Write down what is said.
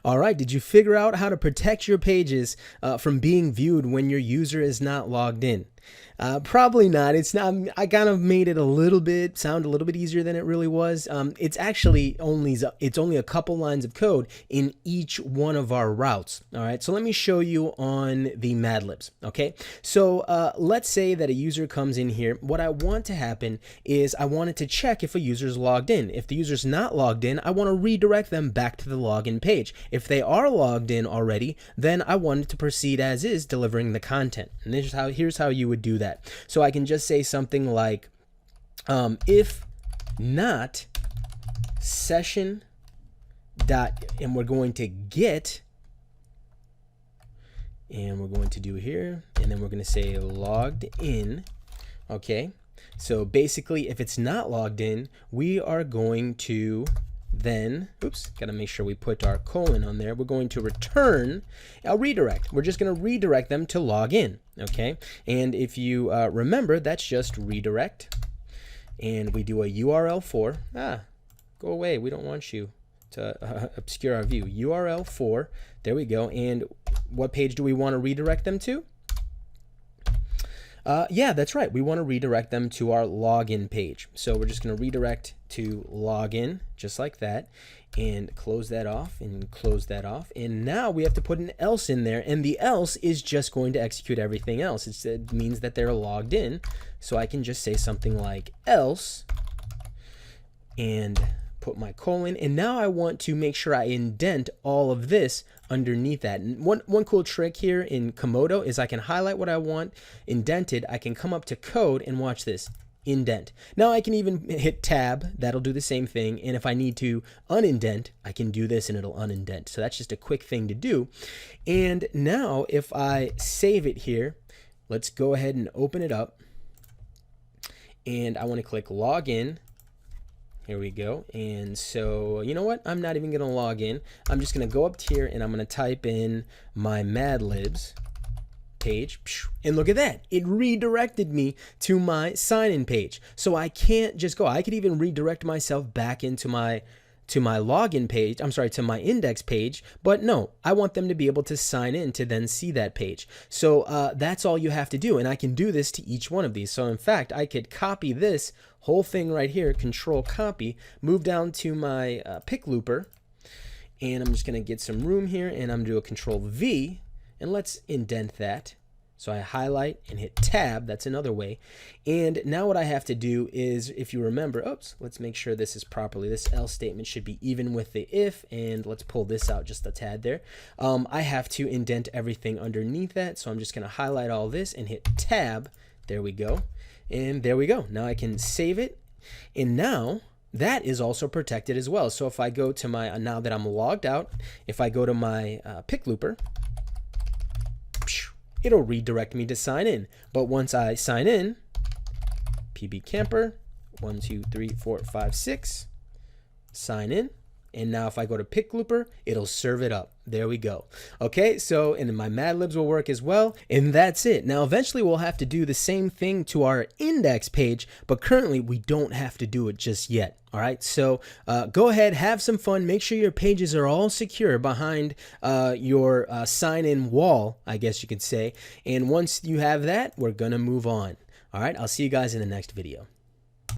All right, did you figure out how to protect your pages from being viewed when your user is not logged in? Probably not. It's not. I kind of made it sound a little bit easier than it really was. It's actually only a couple lines of code in each one of our routes. All right, so let me show you on the Mad Libs. Okay, so let's say that a user comes in here. What I want to happen is I want it to check if a user is logged in. If the user's not logged in, I want to redirect them back to the login page. If they are logged in already, then I want it to proceed as is, delivering the content. And here's how you would do that. So I can just say something like, if not session dot, and we're going to get, and we're going to do here, and then we're going to say logged in. Okay, so basically if it's not logged in, we are going to then, gotta make sure we put our colon on there. We're going to return a redirect. We're just gonna redirect them to log in, okay? And if you remember, that's just redirect. And we do a URL for, go away, we don't want you to obscure our view. URL for, there we go. And what page do we wanna redirect them to? Yeah, that's right. We want to redirect them to our login page. So we're just going to redirect to login, just like that, and close that off and close that off. And now we have to put an else in there, and the else is just going to execute everything else. It means that they're logged in. So I can just say something like else and put my colon, and now I want to make sure I indent all of this underneath that. And one cool trick here in Komodo is I can highlight what I want indented. I can come up to code and watch this, indent. Now I can even hit tab, that'll do the same thing, and if I need to unindent, I can do this and it'll unindent. So that's just a quick thing to do. And now if I save it here, let's go ahead and open it up, and I want to click login. Here we go. And so, you know what? I'm not even going to log in. I'm just going to go up here and I'm going to type in my Mad Libs page. And look at that. It redirected me to my sign-in page. So I can't just go. I could even redirect myself back into my login page, to my index page, but no, I want them to be able to sign in to then see that page. So that's all you have to do, and I can do this to each one of these. So in fact, I could copy this whole thing right here, control copy, move down to my pick looper, and I'm just gonna get some room here, and I'm gonna do a control V, and let's indent that. So I highlight and hit tab, that's another way. And now what I have to do is, if you remember, let's make sure this is properly, this else statement should be even with the if, and let's pull this out just a tad there. I have to indent everything underneath that, so I'm just gonna highlight all this and hit tab, there we go. And there we go, now I can save it, and now that is also protected as well. So if I go to my, now that I'm logged out, if I go to my pick looper, it'll redirect me to sign in. But once I sign in, PB Camper, 1, 2, 3, 4, 5, 6, sign in. And now if I go to pick looper, it'll serve it up. There we go. Okay, so, and then my Mad Libs will work as well. And that's it. Now, eventually we'll have to do the same thing to our index page, but currently we don't have to do it just yet. All right, so go ahead, have some fun. Make sure your pages are all secure behind your sign-in wall, I guess you could say. And once you have that, we're gonna move on. All right, I'll see you guys in the next video.